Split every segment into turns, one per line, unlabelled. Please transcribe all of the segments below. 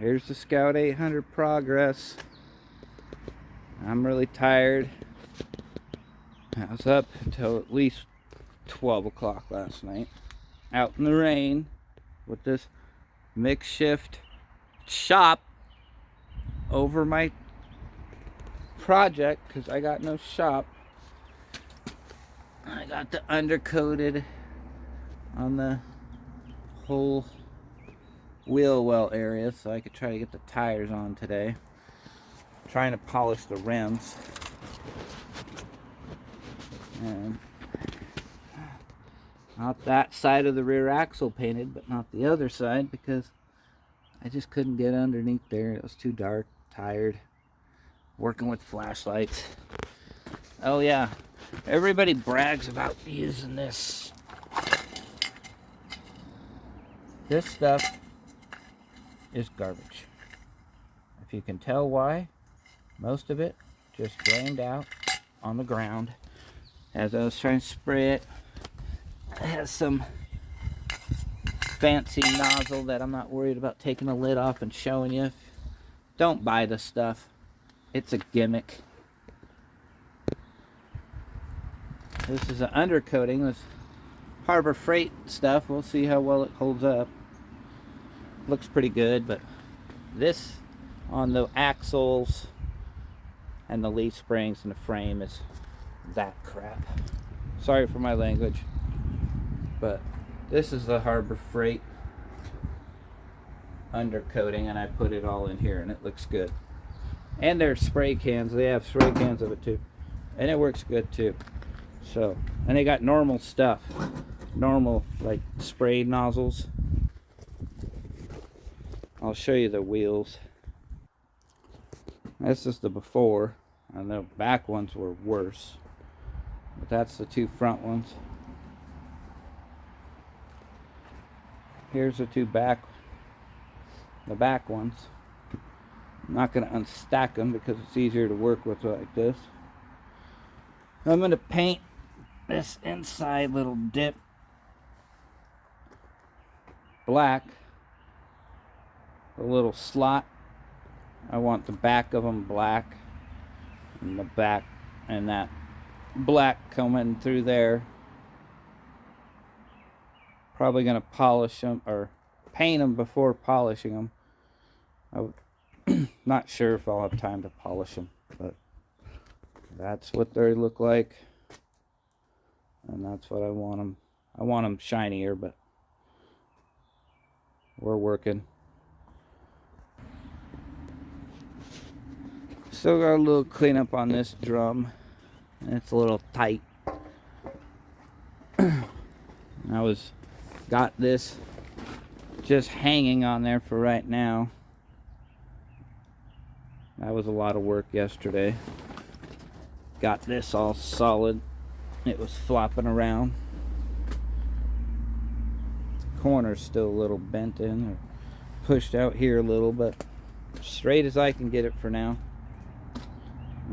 Here's the Scout 800 Progress. I'm really tired. I was up until at least 12 o'clock last night. Out in the rain with this makeshift shop over my project because I got no shop. I got the undercoated on the whole wheel well area so I could try to get the tires on today. I'm trying to polish the rims. And not that side of the rear axle painted, but not the other side because I just couldn't get underneath there. It was too dark, tired, working with flashlights. Oh yeah, everybody brags about using this. This stuff is garbage. If you can tell why, most of it just drained out on the ground. As I was trying to spray it, it has some fancy nozzle that I'm not worried about taking the lid off and showing you. Don't buy this stuff. It's a gimmick. This is an undercoating. This Harbor Freight stuff. We'll see how well it holds up. Looks pretty good, but this on the axles and the leaf springs and the frame is that crap. Sorry for my language, but this is the Harbor Freight undercoating, and I put it all in here, and it looks good. And there's spray cans. They have spray cans of it too, and it works good too. So, and they got normal stuff, normal like spray nozzles. I'll show you the wheels. This is the before, and the back ones were worse. But that's the two front ones. Here's the two back ones. I'm not going to unstack them because it's easier to work with like this. I'm going to paint this inside little dip black. The little slot, I want the back of them black, and the back and that black coming through there. Probably going to polish them or paint them before polishing them. I'm not sure if I'll have time to polish them, but that's what they look like, and that's what I want them. I want them shinier, but we're working. Still got a little cleanup on this drum. It's a little tight. Got this just hanging on there for right now. That was a lot of work yesterday. Got this all solid. It was flopping around. Corner's still a little bent in or pushed out here a little, but straight as I can get it for now.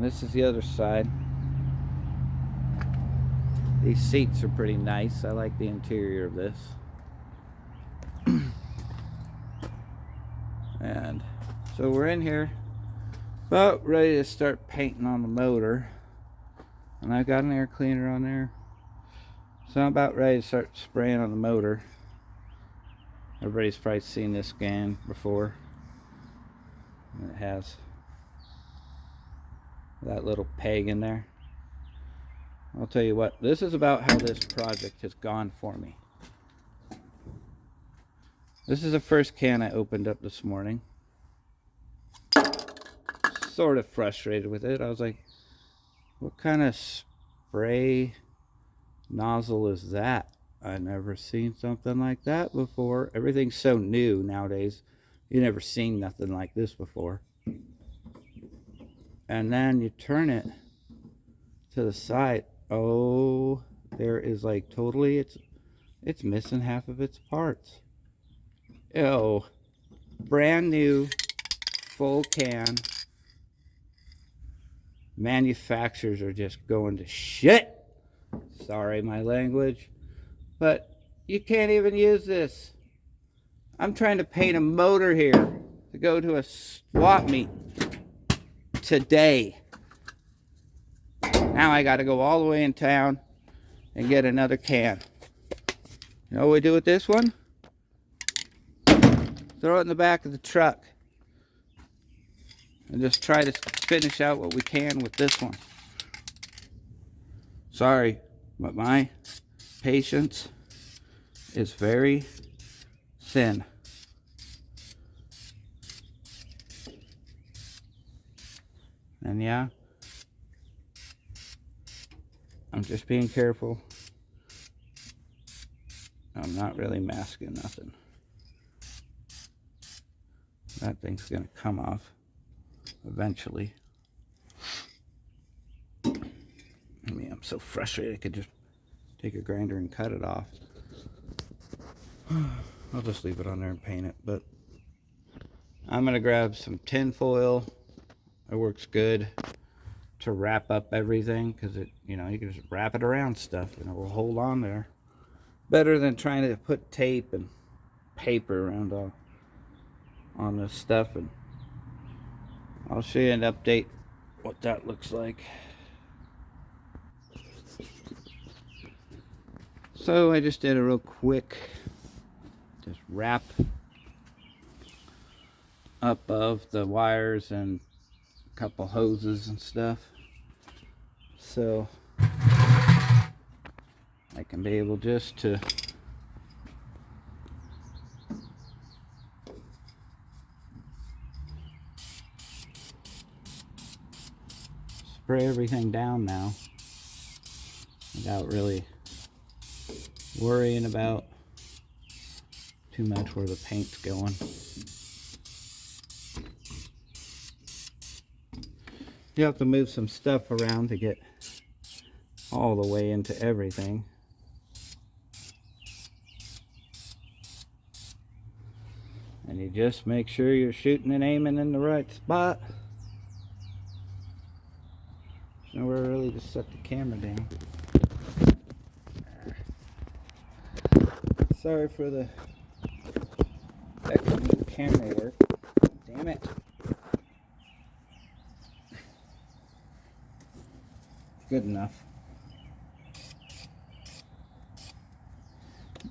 This is the other side. These seats are pretty nice. I like the interior of this. And so we're in here about ready to start painting on the motor. And I've got an air cleaner on there. So I'm about ready to start spraying on the motor. Everybody's probably seen this can before. And it has that little peg in there. I'll tell you what, this is about how this project has gone for me. This is the first can I opened up this morning. Sort of frustrated with it. I was like, what kind of spray nozzle is that? I've never seen something like that before. Everything's so new nowadays. You never seen nothing like this before. And then you turn it to the side. Oh, there is like totally, it's missing half of its parts. Oh, brand new, full can. Manufacturers are just going to shit. Sorry, my language. But you can't even use this. I'm trying to paint a motor here. to go to a swap meet today. Now I got to go all the way in town and get another can. You know what we do with this one? Throw it in the back of the truck and just try to finish out what we can with this one. Sorry, but my patience is very thin. And yeah, I'm just being careful. I'm not really masking nothing. That thing's gonna come off eventually. I mean, I'm so frustrated I could just take a grinder and cut it off. I'll just leave it on there and paint it, but I'm gonna grab some tin foil. It works good to wrap up everything because it, you know, you can just wrap it around stuff and it will hold on there. Better than trying to put tape and paper around on this stuff. And I'll show you an update what that looks like. So I just did a real quick just wrap up of the wires and a couple hoses and stuff, so I can be able just to spray everything down now without really worrying about too much where the paint's going. You have to move some stuff around to get all the way into everything. And you just make sure you're shooting and aiming in the right spot. There's nowhere really to set the camera down. Sorry for the extra new camera work. Damn it. Good enough.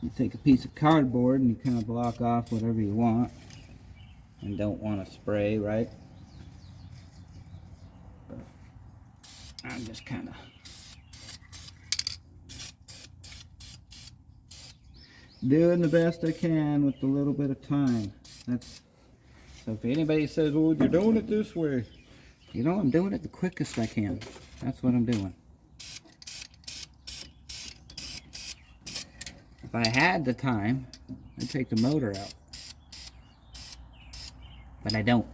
You take a piece of cardboard and you kind of block off whatever you want and don't want to spray, right? But I'm just kind of doing the best I can with a little bit of time. That's so if anybody says, well, you're doing it this way, you know, I'm doing it the quickest I can. That's what I'm doing. If I had the time, I'd take the motor out. But I don't.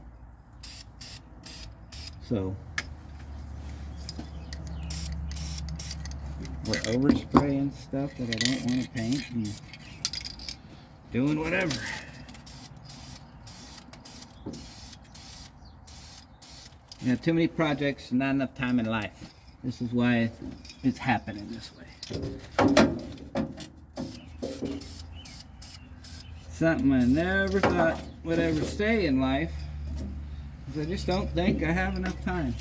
So we're overspraying stuff that I don't want to paint and doing whatever. You know, too many projects, not enough time in life. This is why it's happening this way. Something I never thought would ever stay in life, because I just don't think I have enough time.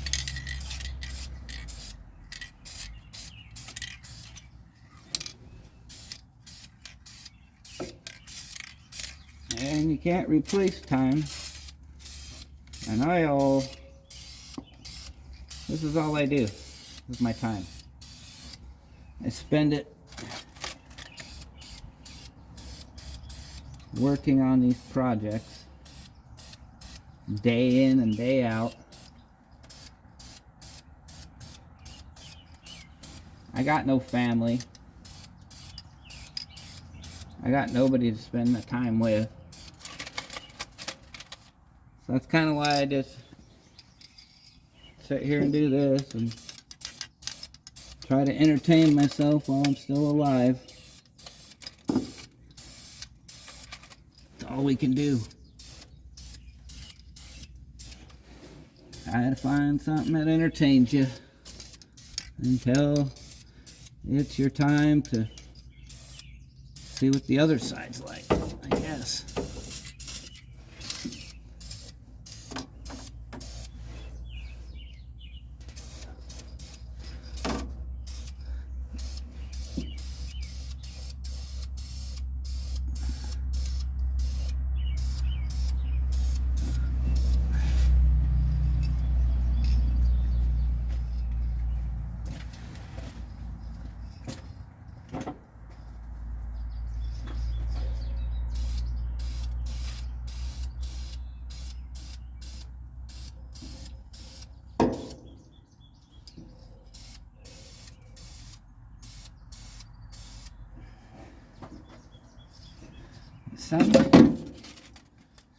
And you can't replace time. And this is all I do with my time. I spend it working on these projects day in and day out. I got no family. I got nobody to spend the time with. So that's kind of why I just sit here and do this and try to entertain myself while I'm still alive. It's all we can do. Try to find something that entertains you until it's your time to see what the other side's like, I guess.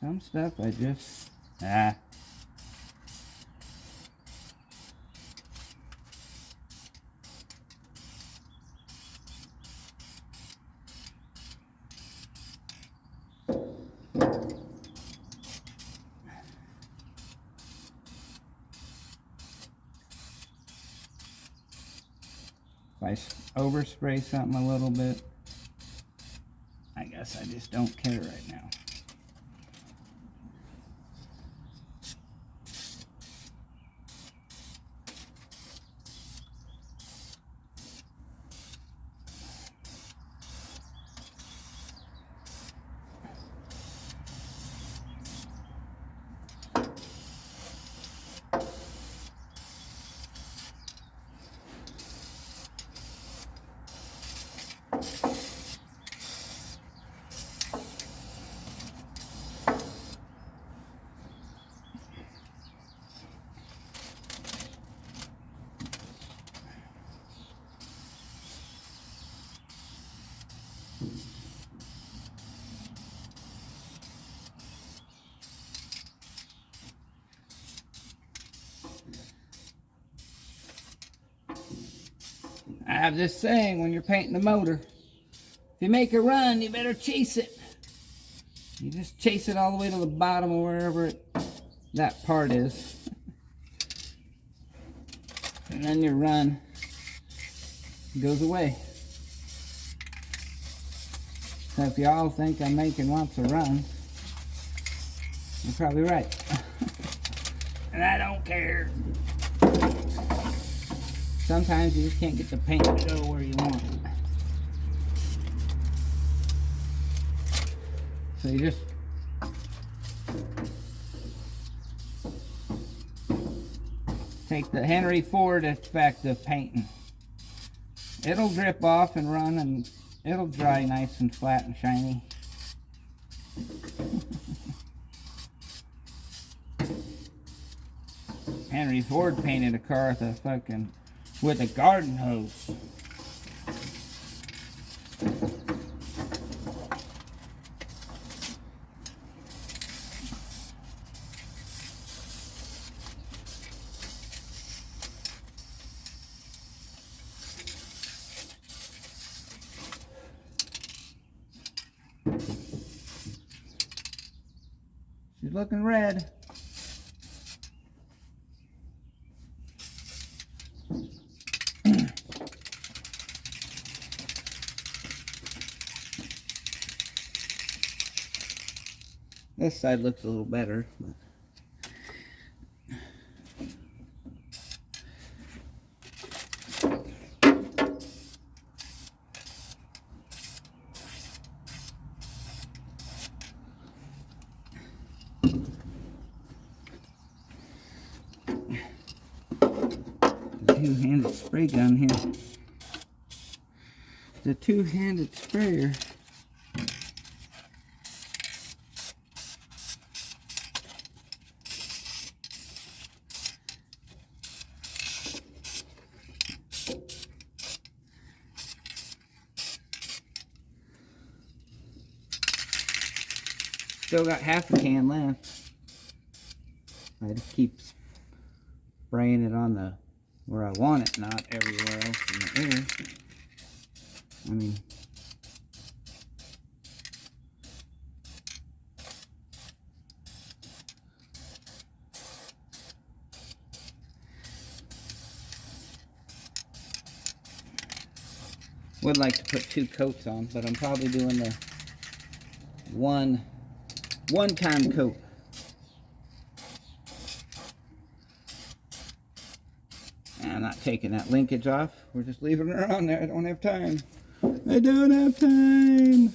some stuff I just, if I overspray something a little bit, I guess I just don't care right now. I have this saying when you're painting a motor, if you make a run, you better chase it. You just chase it all the way to the bottom of wherever that part is. And then your run goes away. So if y'all think I'm making lots of runs, you're probably right. And I don't care. Sometimes you just can't get the paint to go where you want it. So you just take the Henry Ford effect of painting. It'll drip off and run, and it'll dry nice and flat and shiny. Henry Ford painted a car with a garden hose. She's looking red. This side looks a little better, but two-handed spray gun here. The two-handed sprayer. Still got half a can left. I just keep spraying it on the where I want it, not everywhere else in the air. I mean, would like to put 2 coats on, but I'm probably doing the one-time coat. I'm not taking that linkage off. We're just leaving her on there. I don't have time. I don't have time.